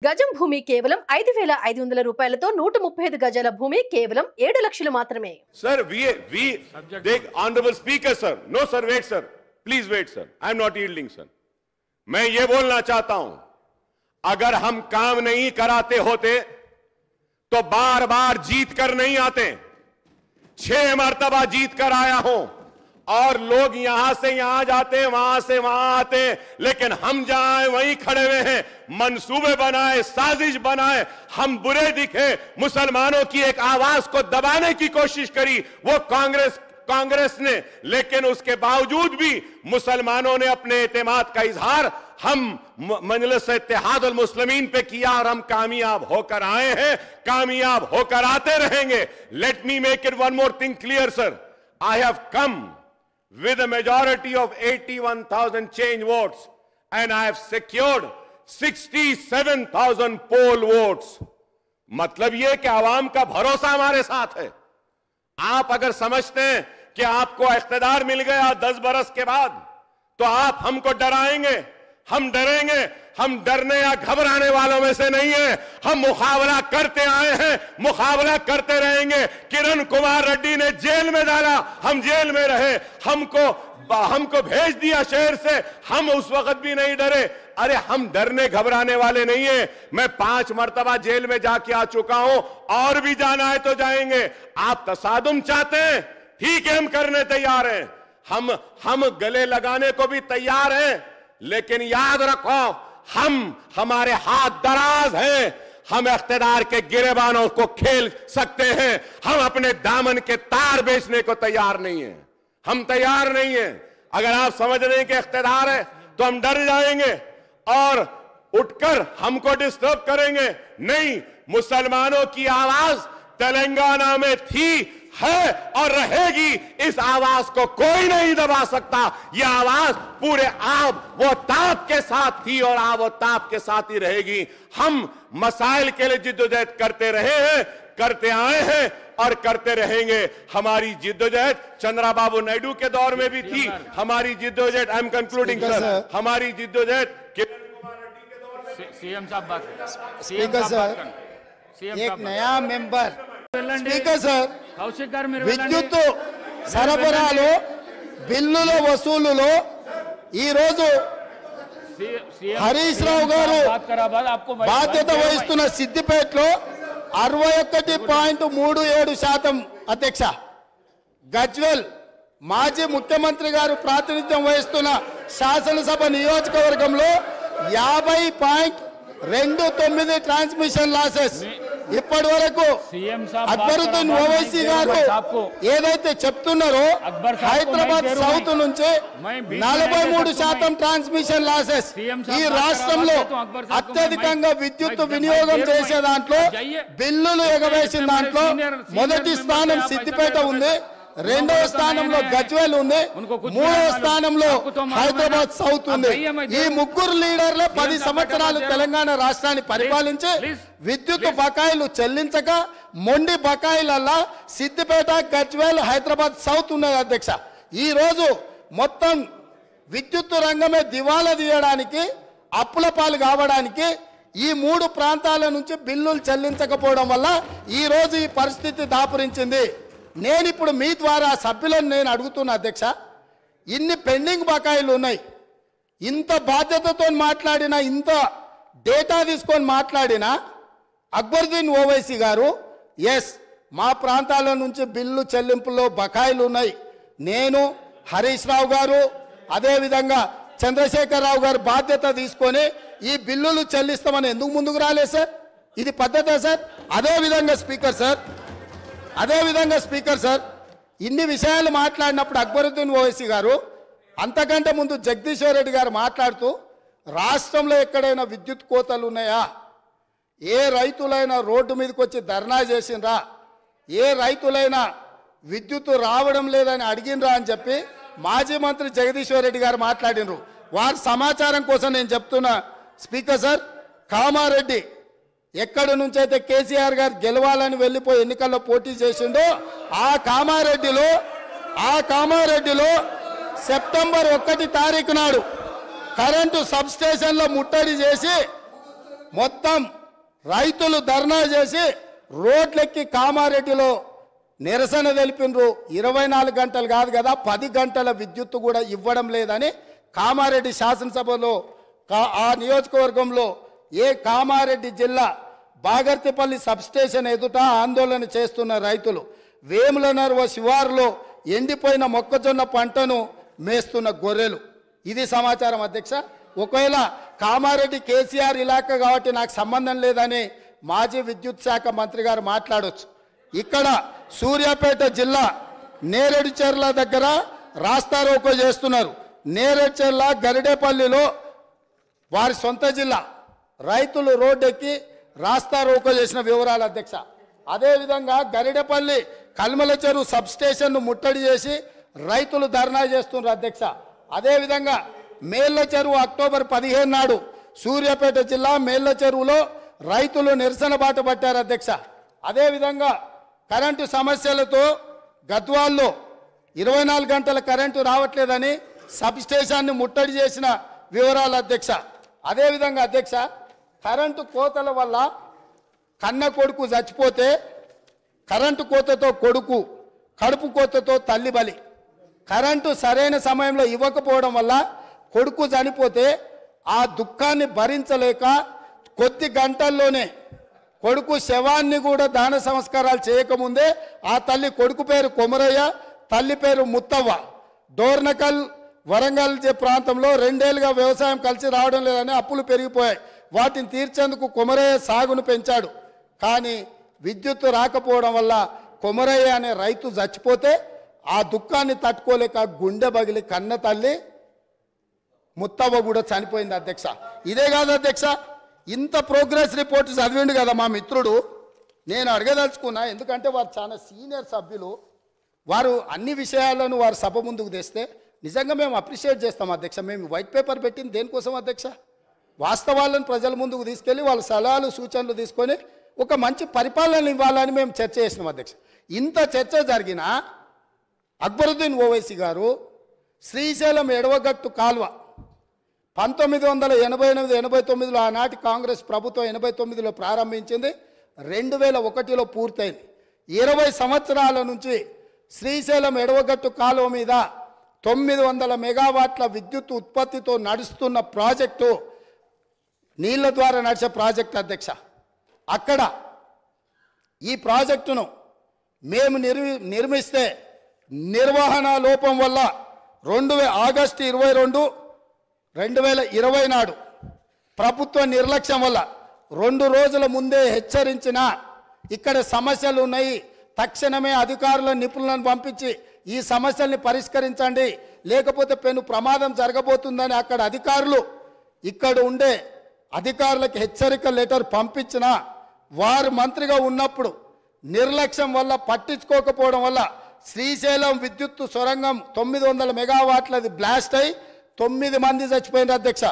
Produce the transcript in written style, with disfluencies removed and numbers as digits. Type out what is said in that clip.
గజం భూమి కేవలం 5,500 రూపాయలతో 135 గజాల భూమి కేవలం 7 లక్షలు మాత్రమే. Sir, we take honorable speaker, sir. No, sir, wait, sir. Please wait, sir. I am not yielding, sir. मैं ये बोलना चाहता हूं, अगर हम काम नहीं कराते होते तो बार बार जीत कर नहीं आते. 6 मरतबा जीत कर आया हूं और लोग यहां से यहां जाते, वहां से वहां आते, लेकिन हम जहां वहीं खड़े हुए हैं. मंसूबे बनाए, साजिश बनाए, हम बुरे दिखे, मुसलमानों की एक आवाज को दबाने की कोशिश करी वो कांग्रेस ने, लेकिन उसके बावजूद भी मुसलमानों ने अपने एतमाद का इजहार हम मजलिस इत्तेहादुल मुस्लिमीन पे किया और हम कामयाब होकर आए हैं, कामयाब होकर आते रहेंगे. Let me make it one more thing clear, sir. I have come with a majority of 81,000 change votes and I have secured 67,000 poll votes. मतलब ये कि आवाम का भरोसा हमारे साथ है. आप अगर समझते हैं कि आपको इख्तिदार मिल गया 10 बरस के बाद तो आप हमको डराएंगे, हम डरेंगे. हम डरने या घबराने वालों में से नहीं है. हम मुकाबला करते आए हैं, मुकाबला करते रहेंगे. किरण कुमार रेड्डी ने जेल में डाला, हम जेल में रहे. हमको भेज दिया शहर से, हम उस वक्त भी नहीं डरे. अरे हम डरने घबराने वाले नहीं है. मैं 5 मरतबा जेल में जाके आ चुका हूं, और भी जाना है तो जाएंगे. आप तसादुम चाहते हैं, ठीक है, हम करने तैयार हैं. हम गले लगाने को भी तैयार हैं, लेकिन याद रखो हमारे हाथ दराज हैं. हम इख्तिदार के गिरेबानों को खेल सकते हैं. हम अपने दामन के तार बेचने को तैयार नहीं है. हम तैयार नहीं है. अगर आप समझ रहे हैं कि इख्तिदार है तो हम डर जाएंगे और उठकर हमको डिस्टर्ब करेंगे. नहीं, मुसलमानों की आवाज तेलंगाना में थी, है और रहेगी. इस आवाज को कोई नहीं दबा सकता. यह आवाज पूरे आब वो ताप के साथ थी और आब वो ताप के साथ ही रहेगी. हम मसाइल के लिए जिद्दोजहद करते रहे हैं, करते आए हैं और करते रहेंगे. हमारी जिद्दोजहद चंद्रबाबू नायडू के दौर में भी थी. हमारी जिद्दोजहद, आई एम कंक्लूडिंग सर, हमारी जिद्दोजहद किरण कुमार रेड्डी के दौर में. सीएम साहब बात. स्पीकर सर, एक नया मेंबर. స్పీకర్ సార్, విద్యుత్ సరఫరాలో బిల్లుల వసూలులో ఈ రోజు హరీష్ రావు గారు బాధ్యత వహిస్తున్న సిద్దిపేటలో 61.37% అధ్యక్ష, గజ్వెల్ మాజీ ముఖ్యమంత్రి గారు ప్రాతినిధ్యం వహిస్తున్న శాసనసభ నియోజకవర్గంలో 50.29 ట్రాన్స్మిషన్ లాసెస్. ఇప్పటి వరకు అక్బరుద్దీన్ ఓవైసీ గారు ఏదైతే చెప్తున్నారో హైదరాబాద్ సౌత్ నుంచి 43% ట్రాన్స్మిషన్ లాసెస్. ఈ రాష్ట్రంలో అత్యధికంగా విద్యుత్ వినియోగం చేసే దాంట్లో, బిల్లులు ఎగవేసిన దాంట్లో మొదటి స్థానం సిద్దిపేట ఉంది, రెండవ స్థానంలో గజ్వేల్ ఉంది, మూడవ స్థానంలో హైదరాబాద్ సౌత్ ఉంది. ఈ ముగ్గురు లీడర్లు 10 సంవత్సరాలు తెలంగాణ రాష్ట్రాన్ని పరిపాలించి విద్యుత్ బకాయిలు చెల్లించక మొండి బకాయిలల్లా సిద్దిపేట, గజ్వేల్, హైదరాబాద్ సౌత్ ఉన్నది అధ్యక్ష. ఈ రోజు మొత్తం విద్యుత్ రంగమే దివాలా తీయడానికి, అప్పుల పాలు కావడానికి ఈ 3 ప్రాంతాల నుంచి బిల్లులు చెల్లించకపోవడం వల్ల ఈ రోజు ఈ పరిస్థితి దాపురించింది. నేను ఇప్పుడు మీ ద్వారా సభ్యులను నేను అడుగుతున్నా అధ్యక్ష, ఇన్ని పెండింగ్ బకాయిలు ఉన్నాయి, ఇంత బాధ్యతతో మాట్లాడినా, ఇంత డేటా తీసుకొని మాట్లాడినా అక్బరుద్దీన్ ఓవైసీ గారు ఎస్ మా ప్రాంతాల నుంచి బిల్లు చెల్లింపులో బకాయిలు ఉన్నాయి, నేను హరీష్ రావు గారు అదేవిధంగా చంద్రశేఖరరావు గారు బాధ్యత తీసుకొని ఈ బిల్లులు చెల్లిస్తామని ఎందుకు ముందుకు రాలేదు సార్? ఇది పద్ధతే సార్? అదేవిధంగా స్పీకర్ సార్, ఇన్ని విషయాలు మాట్లాడినప్పుడు అక్బరుద్దీన్ ఓవైసీ గారు అంతకంటే ముందు జగదీశ్వర్ రెడ్డి గారు మాట్లాడుతూ రాష్ట్రంలో ఎక్కడైనా విద్యుత్ కోతలు ఉన్నాయా, ఏ రైతులైనా రోడ్డు మీదకి వచ్చి ధర్నా చేసిండ్రా, ఏ రైతులైనా విద్యుత్ రావడం లేదని అడిగినరా అని చెప్పి మాజీ మంత్రి జగదీశ్వర్ రెడ్డి గారు మాట్లాడినరు. వారి సమాచారం కోసం నేను చెప్తున్నా స్పీకర్ సార్, కామారెడ్డి ఎక్కడి నుంచి అయితే కేసీఆర్ గారు గెలవాలని వెళ్ళిపోయి ఎన్నికల్లో పోటీ చేసిండో ఆ కామారెడ్డిలో సెప్టెంబర్ 1 తారీఖు నాడు కరెంటు సబ్ స్టేషన్లో ముట్టడి చేసి మొత్తం రైతులు ధర్నా చేసి రోడ్లెక్కి కామారెడ్డిలో నిరసన తెలిపినరు. 24 గంటలు కాదు కదా, 10 గంటల విద్యుత్తు కూడా ఇవ్వడం లేదని కామారెడ్డి శాసనసభలో ఆ నియోజకవర్గంలో కామారెడ్డి జిల్లా బాగర్తిపల్లి సబ్స్టేషన్ ఎదుట ఆందోళన చేస్తున్న రైతులు, వేములనర్వ శివారులో ఎండిపోయిన మొక్కజొన్న పంటను మేస్తున్న గొర్రెలు. ఇది సమాచారం అధ్యక్ష. ఒకవేళ కామారెడ్డి కేసీఆర్ ఇలాకా కాబట్టి నాకు సంబంధం లేదని మాజీ విద్యుత్ శాఖ మంత్రి గారు మాట్లాడొచ్చు. ఇక్కడ సూర్యాపేట జిల్లా నేరేడుచెర్ల దగ్గర రాస్తారోకో చేస్తున్నారు. నేరేడుచెర్ల గరిడేపల్లిలో వారి సొంత జిల్లా రైతులు రోడ్డెక్కి రాస్తారోకో చేసిన వివరాలు అధ్యక్ష. అదేవిధంగా గరిడేపల్లి కల్మల చెరువు సబ్స్టేషన్ను ముట్టడి చేసి రైతులు ధర్నా చేస్తున్నారు అధ్యక్ష. అదేవిధంగా మేళ్ల చెరువు అక్టోబర్ 15 నాడు సూర్యాపేట జిల్లా మేళ్ల చెరువులో రైతులు నిరసన బాట పట్టారు అధ్యక్ష. అదేవిధంగా కరెంటు సమస్యలతో గద్వాల్లో 24 గంటల కరెంటు రావట్లేదని సబ్స్టేషన్ని ముట్టడి చేసిన వివరాలు అధ్యక్ష. అదేవిధంగా అధ్యక్ష, కరెంటు కోతల వల్ల కన్న కొడుకు చచ్చిపోతే కరెంటు కోతతో కొడుకు, కడుపు కోతతో తల్లి బలి. కరెంటు సరైన సమయంలో ఇవ్వకపోవడం వల్ల కొడుకు చనిపోతే ఆ దుఃఖాన్ని భరించలేక కొద్ది గంటల్లోనే కొడుకు శవాన్ని కూడా దాన సంస్కారాలు చేయకముందే ఆ తల్లి, కొడుకు పేరు కొమరయ్య, తల్లి పేరు ముత్తవ్వ, డోర్నకల్ వరంగల్ ప్రాంతంలో 2 ఏళ్లుగా వ్యవసాయం కలిసి రావడం లేదని అప్పులు పెరిగిపోయాయి. వాటిని తీర్చేందుకు కొమరయ్య సాగును పెంచాడు. కానీ విద్యుత్తు రాకపోవడం వల్ల కొమరయ్య అనే రైతు చచ్చిపోతే ఆ దుఃఖాన్ని తట్టుకోలేక గుండె బగిలి కన్న తల్లి ముత్తవ్వ కూడా చనిపోయింది అధ్యక్ష. ఇదే కాదు అధ్యక్ష, ఇంత ప్రోగ్రెస్ రిపోర్ట్ చదివిండు కదా మా మిత్రుడు. నేను అడగదలుచుకున్నా, ఎందుకంటే వారు చాలా సీనియర్ సభ్యులు, వారు అన్ని విషయాలను వారు సభ ముందుకు తెస్తే నిజంగా మేము అప్రిషియేట్ చేస్తాం అధ్యక్ష. మేము వైట్ పేపర్ పెట్టింది దేనికోసం అధ్యక్ష? వాస్తవాలను ప్రజల ముందుకు తీసుకెళ్ళి వాళ్ళ సలహాలు సూచనలు తీసుకొని ఒక మంచి పరిపాలన ఇవ్వాలని మేము చర్చ చేసినాం అధ్యక్ష. ఇంత చర్చ జరిగినా అక్బరుద్దీన్ ఓవైసీ గారు శ్రీశైలం ఎడవగట్టు కాల్వ 1988-89లో ఆనాటి కాంగ్రెస్ ప్రభుత్వం 89లో ప్రారంభించింది, 2001లో పూర్తయింది. 20 సంవత్సరాల నుంచి శ్రీశైలం ఎడవగట్టు కాలువ మీద 900 మెగావాట్ల విద్యుత్ ఉత్పత్తితో నడుస్తున్న ప్రాజెక్టు నీళ్ల ద్వారా నడిచే ప్రాజెక్టు అధ్యక్ష. అక్కడ ఈ ప్రాజెక్టును మేము నిర్మిస్తే నిర్వహణ లోపం వల్ల ఆగస్టు 22, 2020 నాడు ప్రభుత్వ నిర్లక్ష్యం వల్ల 2 రోజుల ముందే హెచ్చరించిన ఇక్కడ సమస్యలు ఉన్నాయి, తక్షణమే అధికారుల నిపుణులను పంపించి ఈ సమస్యల్ని పరిష్కరించండి, లేకపోతే పెను ప్రమాదం జరగబోతుందని అక్కడ అధికారులు ఇక్కడ ఉండే అధికారులకు హెచ్చరిక లెటర్ పంపించిన వారు మంత్రిగా ఉన్నప్పుడు నిర్లక్ష్యం వల్ల, పట్టించుకోకపోవడం వల్ల శ్రీశైలం విద్యుత్తు సొరంగం 900 మెగావాట్లది బ్లాస్ట్ అయి 9 మంది చచ్చిపోయినారు అధ్యక్ష.